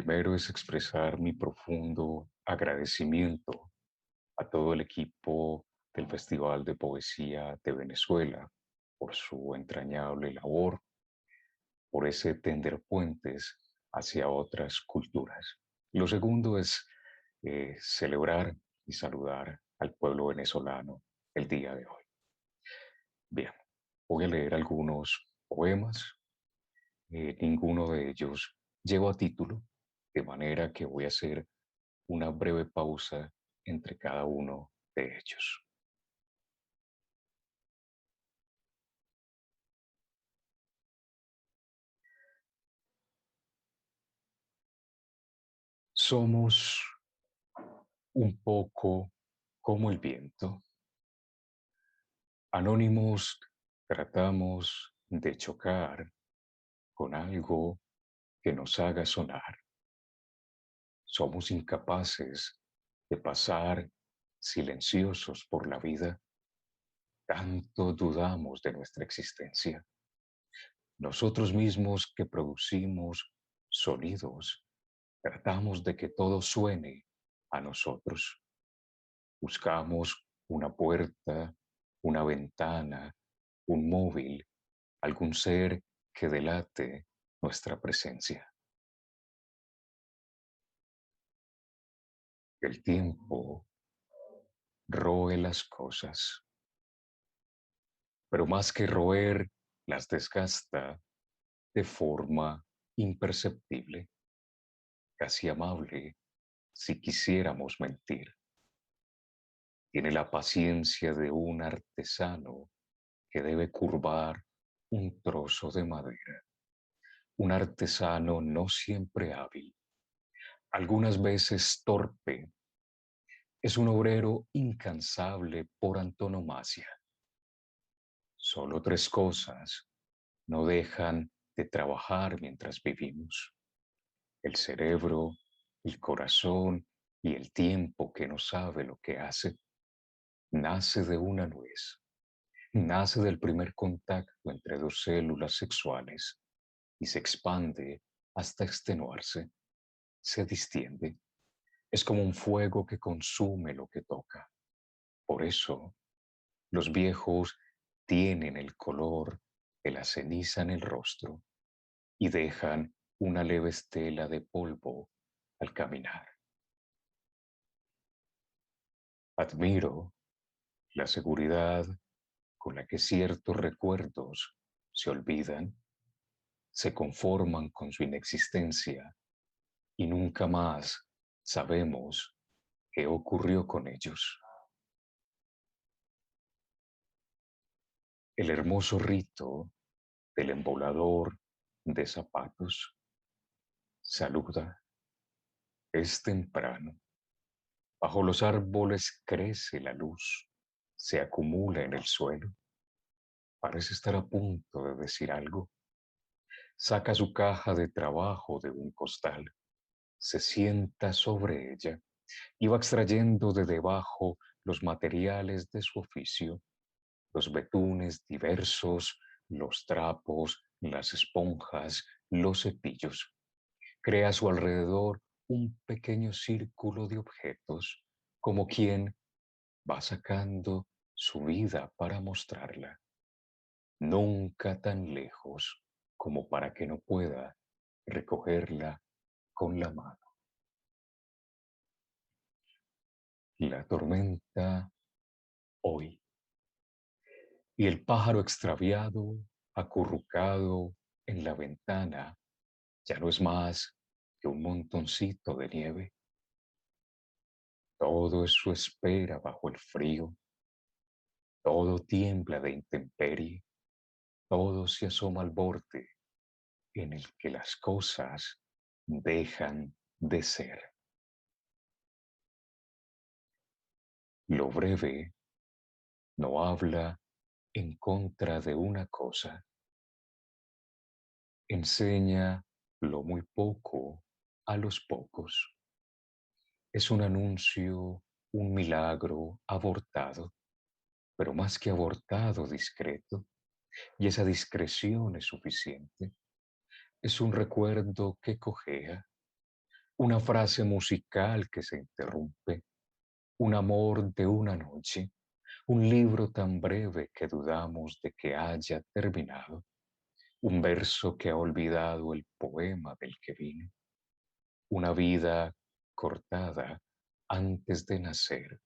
primero es expresar mi profundo agradecimiento a todo el equipo del Festival de Poesía de Venezuela por su entrañable labor, por ese tender puentes hacia otras culturas. Lo segundo es celebrar y saludar al pueblo venezolano el día de hoy. Bien, voy a leer algunos poemas. Ninguno de ellos lleva título, de manera que voy a hacer una breve pausa entre cada uno de ellos. Somos un poco como el viento. Anónimos tratamos de chocar con algo que nos haga sonar. Somos incapaces de pasar silenciosos por la vida. Tanto dudamos de nuestra existencia. Nosotros mismos que producimos sonidos, tratamos de que todo suene a nosotros. Buscamos una puerta, una ventana, un móvil, algún ser que delate nuestra presencia. El tiempo roe las cosas, pero más que roer, las desgasta de forma imperceptible, casi amable si quisiéramos mentir. Tiene la paciencia de un artesano que debe curvar un trozo de madera. Un artesano no siempre hábil, algunas veces torpe, es un obrero incansable por antonomasia. Solo tres cosas no dejan de trabajar mientras vivimos: el cerebro, el corazón y el tiempo que no sabe lo que hace. Nace de una nuez, nace del primer contacto entre dos células sexuales y se expande hasta extenuarse, se distiende. Es como un fuego que consume lo que toca. Por eso, los viejos tienen el color de la ceniza en el rostro y dejan una leve estela de polvo al caminar. Admiro la seguridad con la que ciertos recuerdos se olvidan, se conforman con su inexistencia y nunca más sabemos qué ocurrió con ellos. El hermoso rito del embolador de zapatos saluda, es temprano. Bajo los árboles crece la luz, se acumula en el suelo. Parece estar a punto de decir algo. Saca su caja de trabajo de un costal, se sienta sobre ella y va extrayendo de debajo los materiales de su oficio, los betunes diversos, los trapos, las esponjas, los cepillos. Crea a su alrededor un pequeño círculo de objetos, como quien va sacando su vida para mostrarla, nunca tan lejos como para que no pueda recogerla con la mano. La tormenta hoy y el pájaro extraviado, acurrucado en la ventana, ya no es más que un montoncito de nieve. Todo es su espera bajo el frío, todo tiembla de intemperie, todo se asoma al borde en el que las cosas dejan de ser. Lo breve no habla en contra de una cosa, enseña lo muy poco a los pocos. Es un anuncio, un milagro abortado, pero más que abortado, discreto, y esa discreción es suficiente. Es un recuerdo que cojea, una frase musical que se interrumpe, un amor de una noche, un libro tan breve que dudamos de que haya terminado, un verso que ha olvidado el poema del que vino, una vida cortada antes de nacer,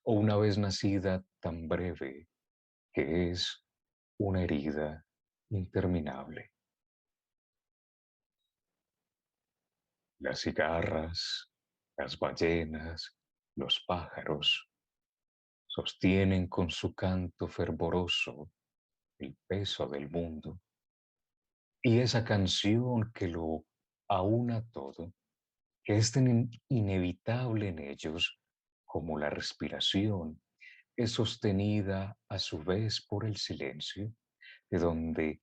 o una vez nacida tan breve que es una herida interminable. Las cigarras, las ballenas, los pájaros sostienen con su canto fervoroso el peso del mundo, y esa canción que lo aúna todo, que es tan inevitable en ellos como la respiración, es sostenida a su vez por el silencio, de donde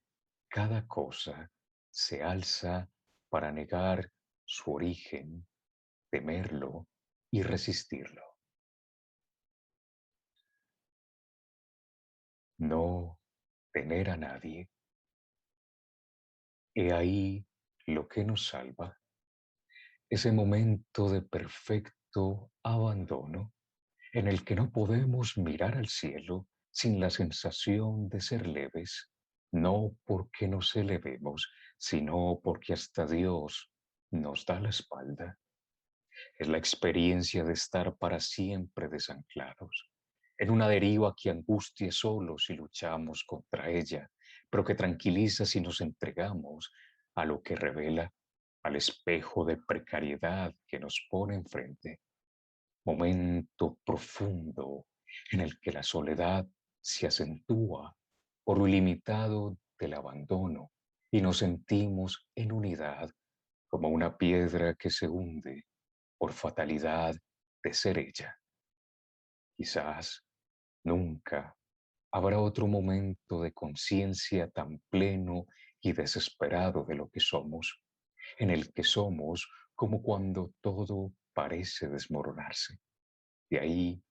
cada cosa se alza para negar su origen, temerlo y resistirlo. No tener a nadie, he ahí lo que nos salva, ese momento de perfecto abandono en el que no podemos mirar al cielo sin la sensación de ser leves, no porque nos elevemos, sino porque hasta Dios nos da la espalda. Es la experiencia de estar para siempre desanclados, en una deriva que angustia solo si luchamos contra ella, pero que tranquiliza si nos entregamos a lo que revela, al espejo de precariedad que nos pone enfrente. Momento profundo en el que la soledad se acentúa por lo ilimitado del abandono y nos sentimos en unidad como una piedra que se hunde por fatalidad de ser ella. Quizás nunca habrá otro momento de conciencia tan pleno y desesperado de lo que somos, en el que somos como cuando todo parece desmoronarse. De ahí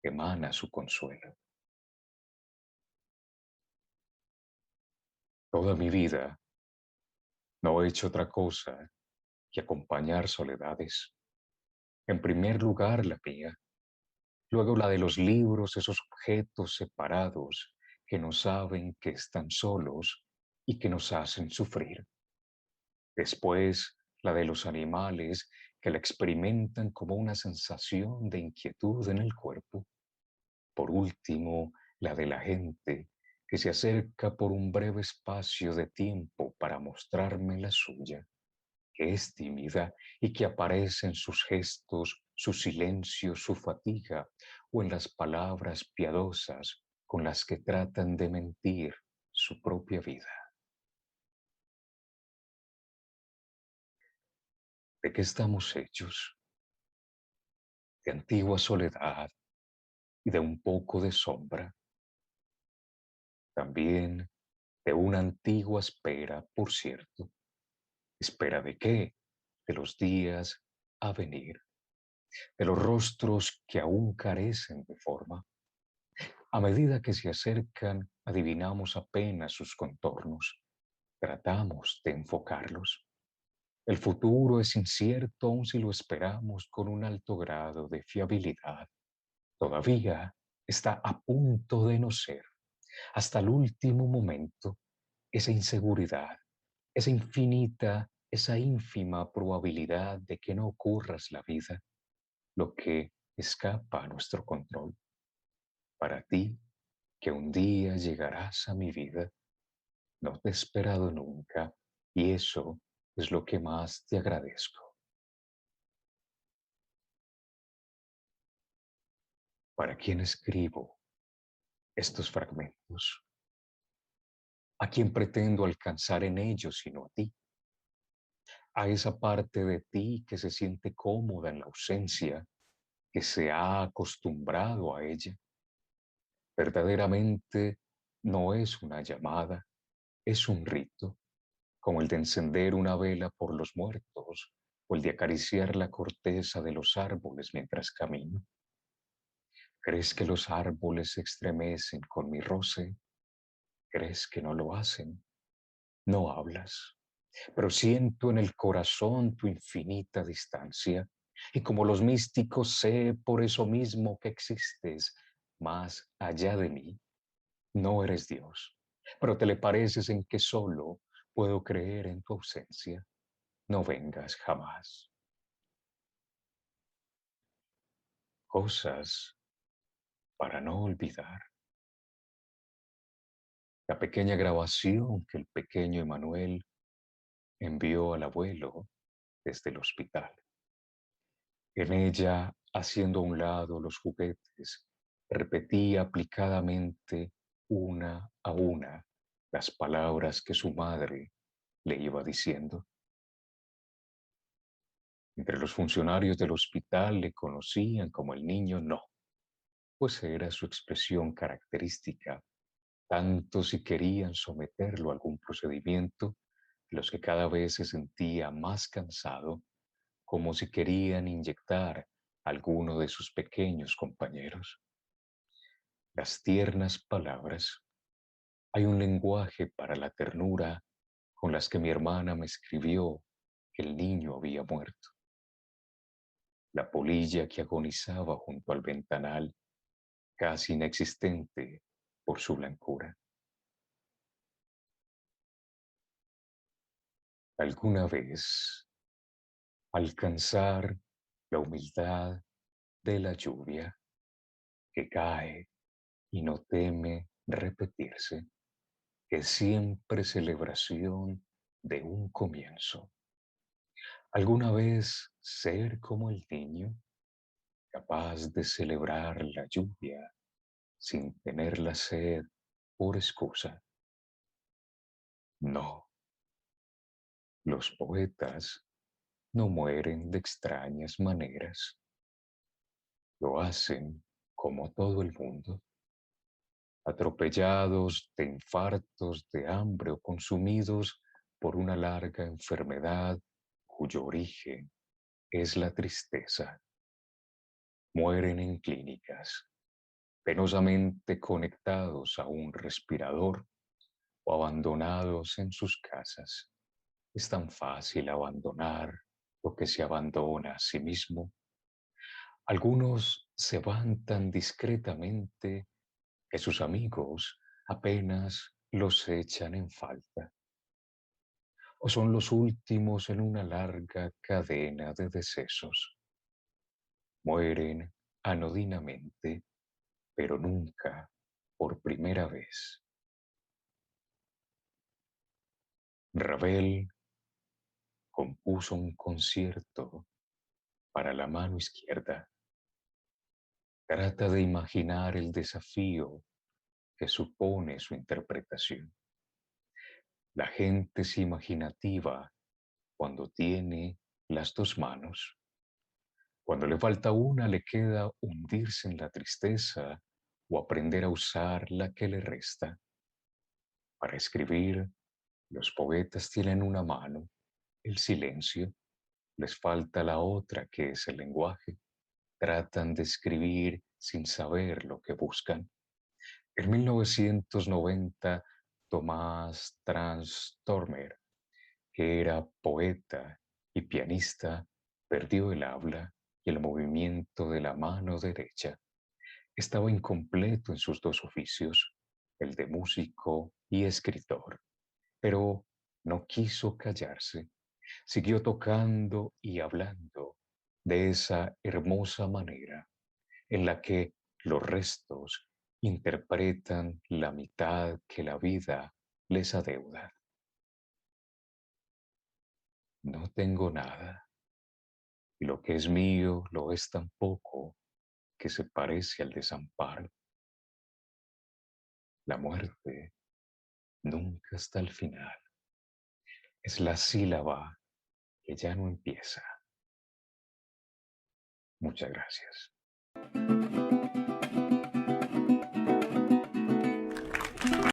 emana su consuelo. Toda mi vida no he hecho otra cosa que acompañar soledades. En primer lugar, la mía, luego la de los libros, esos objetos separados que no saben que están solos y que nos hacen sufrir. Después, la de los animales que la experimentan como una sensación de inquietud en el cuerpo. Por último, la de la gente que se acerca por un breve espacio de tiempo para mostrarme la suya, que es tímida y que aparece en sus gestos, su silencio, su fatiga o en las palabras piadosas con las que tratan de mentir su propia vida. ¿De qué estamos hechos? De antigua soledad y de un poco de sombra, también de una antigua espera, por cierto. ¿Espera de qué? De los días a venir, de los rostros que aún carecen de forma. A medida que se acercan, adivinamos apenas sus contornos. Tratamos de enfocarlos. El futuro es incierto aun si lo esperamos con un alto grado de fiabilidad. Todavía está a punto de no ser, hasta el último momento, esa inseguridad, esa infinita, esa ínfima probabilidad de que no ocurras la vida, lo que escapa a nuestro control. Para ti, que un día llegarás a mi vida, no te he esperado nunca y eso es lo que más te agradezco. ¿Para quién escribo estos fragmentos? ¿A quién pretendo alcanzar en ellos sino a ti? A esa parte de ti que se siente cómoda en la ausencia, que se ha acostumbrado a ella. Verdaderamente no es una llamada, es un rito, como el de encender una vela por los muertos o el de acariciar la corteza de los árboles mientras camino. ¿Crees que los árboles se estremecen con mi roce? ¿Crees que no lo hacen? No hablas. pero siento en el corazón tu infinita distancia, y como los místicos sé por eso mismo que existes más allá de mí. No eres Dios, pero te le pareces en que solo puedo creer en tu ausencia. No vengas jamás. Cosas para no olvidar. La pequeña grabación que el pequeño Emanuel envió al abuelo desde el hospital. En ella, haciendo a un lado los juguetes, repetía aplicadamente una a una las palabras que su madre le iba diciendo. Entre los funcionarios del hospital le conocían como el niño no, pues era su expresión característica, tanto si querían someterlo a algún procedimiento, los que cada vez se sentía más cansado, como si querían inyectar a alguno de sus pequeños compañeros. Las tiernas palabras, hay un lenguaje para la ternura con las que mi hermana me escribió que el niño había muerto. La polilla que agonizaba junto al ventanal, casi inexistente por su blancura. Alguna vez alcanzar la humildad de la lluvia que cae y no teme repetirse, que siempre celebración de un comienzo. Alguna vez ser como el niño, capaz de celebrar la lluvia sin tener la sed por excusa. No, los poetas no mueren de extrañas maneras. Lo hacen como todo el mundo, atropellados de infartos, de hambre o consumidos por una larga enfermedad cuyo origen es la tristeza. Mueren en clínicas, penosamente conectados a un respirador o abandonados en sus casas. Es tan fácil abandonar lo que se abandona a sí mismo. Algunos se van tan discretamente que sus amigos apenas los echan en falta, o son los últimos en una larga cadena de decesos. Mueren anodinamente, pero nunca por primera vez. Ravel compuso un concierto para la mano izquierda. Trata de imaginar el desafío que supone su interpretación. La gente es imaginativa cuando tiene las dos manos. Cuando le falta una, le queda hundirse en la tristeza o aprender a usar la que le resta. Para escribir, los poetas tienen una mano, el silencio, les falta la otra que es el lenguaje. Tratan de escribir sin saber lo que buscan. En 1990, Tomás Tranströmer, que era poeta y pianista, perdió el habla y el movimiento de la mano derecha. Estaba incompleto en sus dos oficios, el de músico y escritor, pero no quiso callarse. Siguió tocando y hablando de esa hermosa manera en la que los restos interpretan la mitad que la vida les adeuda. No tengo nada, y lo que es mío lo es tan poco que se parece al desamparo. La muerte nunca está al final. Es la sílaba que ya no empieza. Muchas gracias.